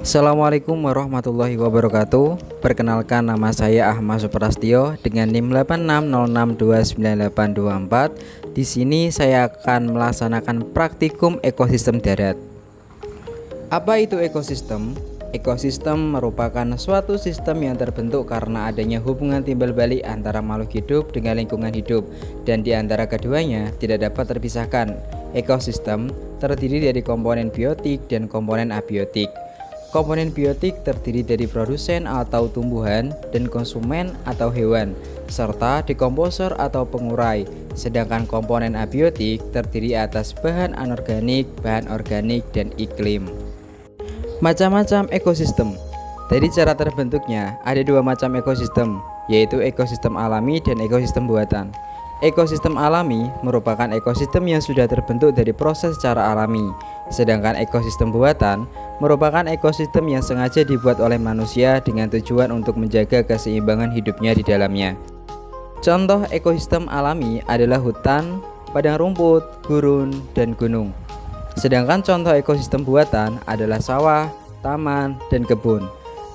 Assalamualaikum warahmatullahi wabarakatuh. Perkenalkan, nama saya Ahmad Suprastio dengan NIM 8606298824. Di sini saya akan melaksanakan praktikum ekosistem darat. Apa itu ekosistem? Ekosistem merupakan suatu sistem yang terbentuk karena adanya hubungan timbal balik antara makhluk hidup dengan lingkungan hidup, dan di antara keduanya tidak dapat terpisahkan. Ekosistem terdiri dari komponen biotik dan komponen abiotik. Komponen biotik terdiri dari produsen atau tumbuhan dan konsumen atau hewan, serta dekomposer atau pengurai. Sedangkan komponen abiotik terdiri atas bahan anorganik, bahan organik, dan iklim. Macam-macam ekosistem. Dari cara terbentuknya, ada dua macam ekosistem, yaitu ekosistem alami dan ekosistem buatan. Ekosistem alami merupakan ekosistem yang sudah terbentuk dari proses secara alami, sedangkan ekosistem buatan merupakan ekosistem yang sengaja dibuat oleh manusia dengan tujuan untuk menjaga keseimbangan hidupnya di dalamnya. Contoh ekosistem alami adalah hutan, padang rumput, gurun, dan gunung. Sedangkan contoh ekosistem buatan adalah sawah, taman, dan kebun.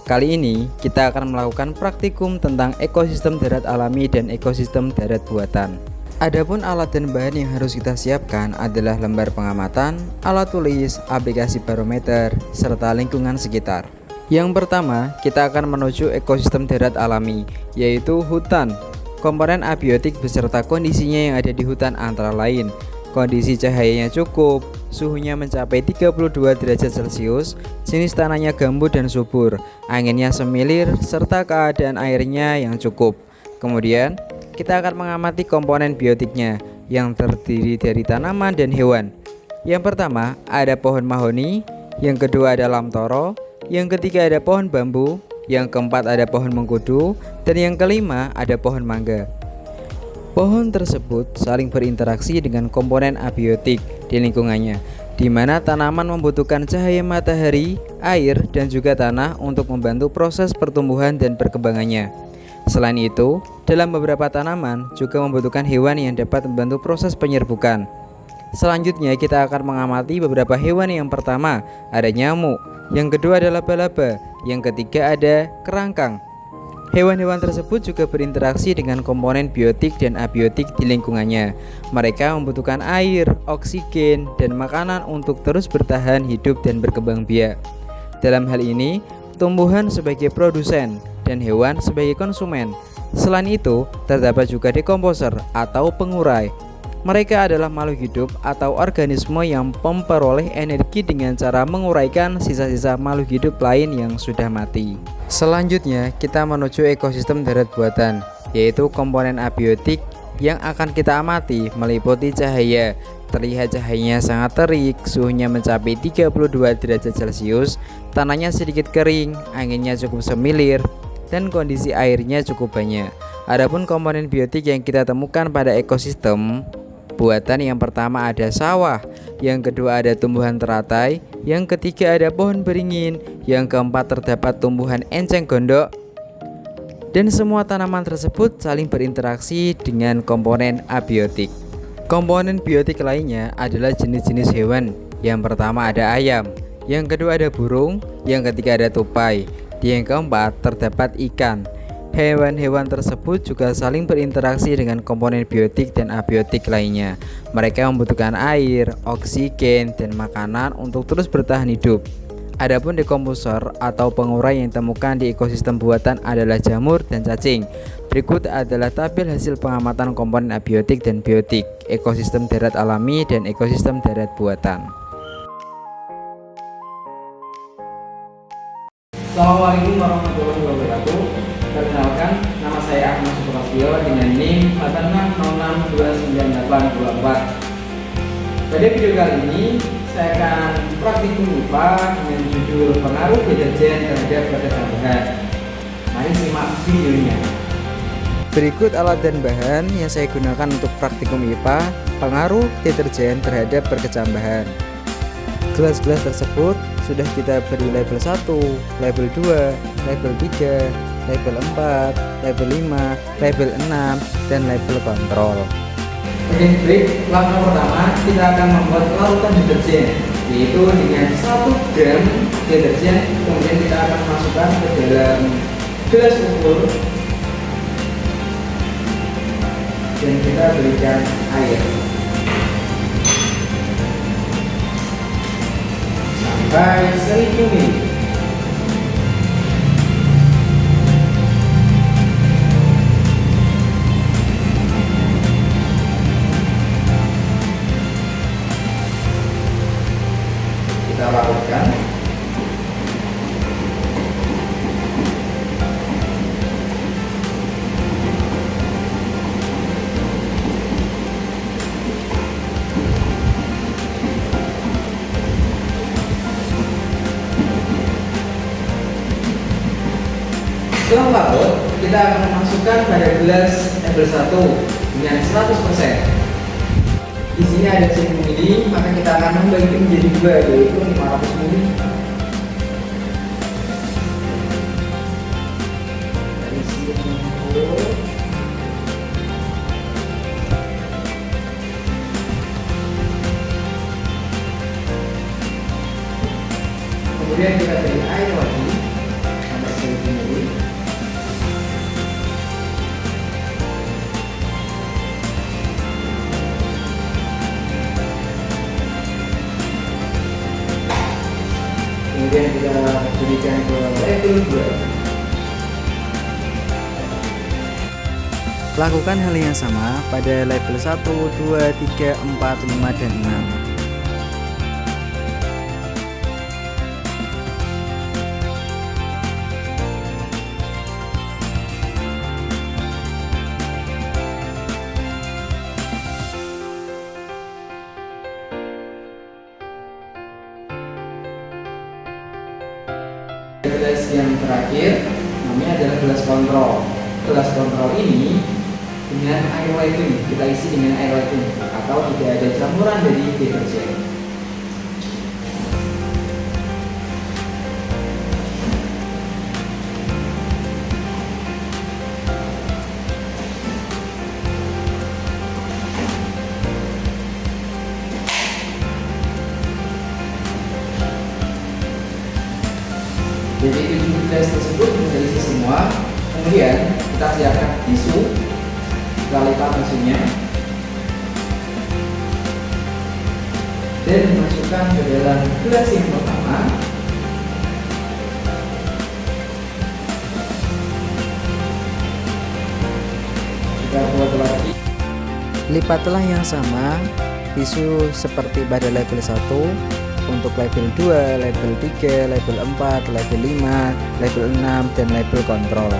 Kali ini kita akan melakukan praktikum tentang ekosistem darat alami dan ekosistem darat buatan. Adapun alat dan bahan yang harus kita siapkan adalah lembar pengamatan, alat tulis, aplikasi barometer, serta lingkungan sekitar. Yang pertama, kita akan menuju ekosistem darat alami, yaitu hutan. Komponen abiotik beserta kondisinya yang ada di hutan antara lain: kondisi cahayanya cukup, suhunya mencapai 32 derajat Celcius, jenis tanahnya gambut dan subur, anginnya semilir, serta keadaan airnya yang cukup. Kemudian, kita akan mengamati komponen biotiknya yang terdiri dari tanaman dan hewan. Yang pertama, ada pohon mahoni, yang kedua ada lamtoro, yang ketiga ada pohon bambu, yang keempat ada pohon mengkudu, dan yang kelima ada pohon mangga. Pohon tersebut saling berinteraksi dengan komponen abiotik di lingkungannya, di mana tanaman membutuhkan cahaya matahari, air, dan juga tanah untuk membantu proses pertumbuhan dan perkembangannya. Selain itu, dalam beberapa tanaman juga membutuhkan hewan yang dapat membantu proses penyerbukan. Selanjutnya kita akan mengamati beberapa hewan. Yang pertama ada nyamuk, yang kedua ada laba-laba, yang ketiga ada kerangkang. Hewan-hewan tersebut juga berinteraksi dengan komponen biotik dan abiotik di lingkungannya. Mereka membutuhkan air, oksigen, dan makanan untuk terus bertahan hidup dan berkembang biak. Dalam hal ini, tumbuhan sebagai produsen dan hewan sebagai konsumen. Selain itu, terdapat juga dekomposer atau pengurai. Mereka adalah makhluk hidup atau organisme yang memperoleh energi dengan cara menguraikan sisa-sisa makhluk hidup lain yang sudah mati. Selanjutnya, kita menuju ekosistem darat buatan, yaitu komponen abiotik yang akan kita amati meliputi cahaya. Terlihat cahayanya sangat terik, suhunya mencapai 32 derajat Celcius, tanahnya sedikit kering, anginnya cukup semilir, dan kondisi airnya cukup banyak. Adapun komponen biotik yang kita temukan pada ekosistem buatan, yang pertama ada sawah, yang kedua ada tumbuhan teratai, yang ketiga ada pohon beringin, yang keempat terdapat tumbuhan enceng gondok, dan semua tanaman tersebut saling berinteraksi dengan komponen abiotik. Komponen biotik lainnya adalah jenis-jenis hewan. Yang pertama ada ayam, yang kedua ada burung, yang ketiga ada tupai, yang keempat terdapat ikan. Hewan-hewan tersebut juga saling berinteraksi dengan komponen biotik dan abiotik lainnya. Mereka membutuhkan air, oksigen, dan makanan untuk terus bertahan hidup. Adapun dekomposer atau pengurai yang ditemukan di ekosistem buatan adalah jamur dan cacing. Berikut adalah tabel hasil pengamatan komponen abiotik dan biotik, ekosistem darat alami dan ekosistem darat buatan. Assalamualaikum warahmatullahi wabarakatuh. Perkenalkan, nama saya Ahmad Suprastio dengan NIM 8606298824. Pada video kali ini, saya akan praktikum IPA dengan judul pengaruh deterjen terhadap perkesambahan. Mari simak videonya. Berikut alat dan bahan yang saya gunakan untuk praktikum IPA pengaruh deterjen terhadap perkecambahan. Gelas-gelas tersebut sudah kita beri label 1, label 2, label 3, label 4, label 5, label 6, dan label kontrol. Oke, baik. Langkah pertama, kita akan membuat larutan deterjen. yaitu dengan 1 gram deterjen. Kemudian kita akan masukkan ke dalam gelas ukur dan kita berikan air sampai 1000 ml. Kita larutkan. Setelah larut, kita akan memasukkan pada gelas label 1 dengan 100%. Di sini ada 1000 ml, maka kita akan membagi menjadi 2, yaitu 500 ml. Kemudian kita beri air lagi sampai 1000 ml. Kemudian kita berikan ke label 2. Lakukan hal yang sama pada label 1, 2, 3, 4, 5, dan 6. Gelas yang terakhir namanya adalah gelas kontrol. Gelas kontrol ini dengan air lighting, kita isi dengan air lighting atau tidak ada campuran dari deterjen. Jadi 7 gelas tersebut sudah isi semua. Kemudian kita siapkan tisu, kita lipat tisunya dan masukkan ke dalam gelas yang pertama. Kita buat lagi. Lipatlah yang sama tisu seperti pada label 1 untuk label 2, label 3, label 4, label 5, label 6, dan label kontrol.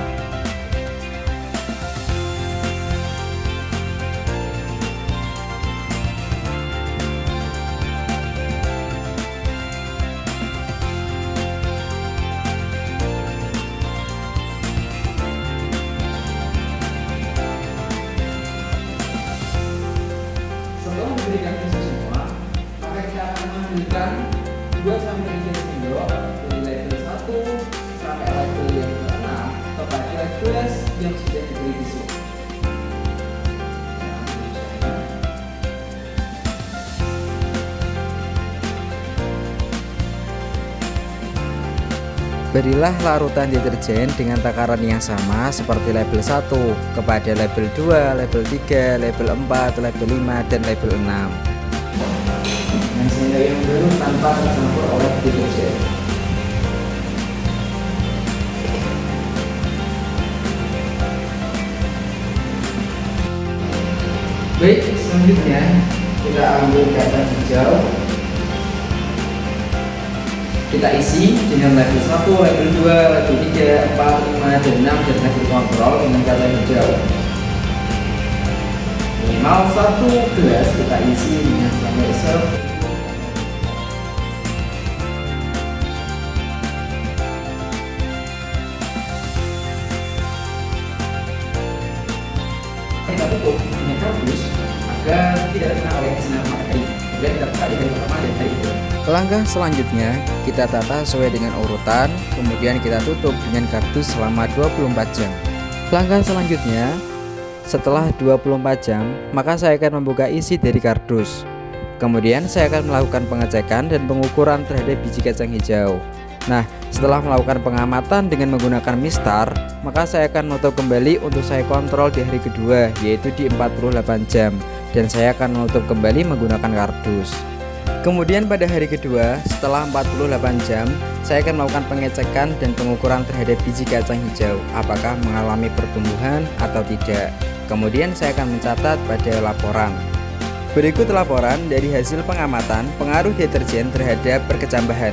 Setelah memberikan tisu semua, maka kita akan mengambilkan 2-3 sendok dari label 1 sampai label yang ke-6 kepada gelas yang sudah diberi tisu. Berilah larutan deterjen dengan takaran yang sama seperti label 1 kepada label 2, label 3, label 4, label 5, dan label 6. Dengan sendok yang baru tanpa tercampur oleh deterjen. Baik, selanjutnya kita ambil kacang hijau. Kita isi dengan label 1, label 2, label 3, 4, 5, dan 6, dan label kontrol dengan kacang hijau. Minimal 1 gelas kita isi dengan sampai 10. Kita tutup dengan kardus agar tidak terkena oleh sinar matahari dan terbuka di hari pertama dan hari kedua. Langkah selanjutnya, kita tata sesuai dengan urutan, kemudian kita tutup dengan kardus selama 24 jam. Langkah selanjutnya, setelah 24 jam, maka saya akan membuka isi dari kardus. Kemudian saya akan melakukan pengecekan dan pengukuran terhadap biji kacang hijau. Nah, setelah melakukan pengamatan dengan menggunakan mistar, maka saya akan menutup kembali untuk saya kontrol di hari kedua, yaitu di 48 jam, dan saya akan menutup kembali menggunakan kardus. Kemudian pada hari kedua, setelah 48 jam, saya akan melakukan pengecekan dan pengukuran terhadap biji kacang hijau, apakah mengalami pertumbuhan atau tidak. Kemudian saya akan mencatat pada laporan. Berikut laporan dari hasil pengamatan pengaruh deterjen terhadap perkecambahan.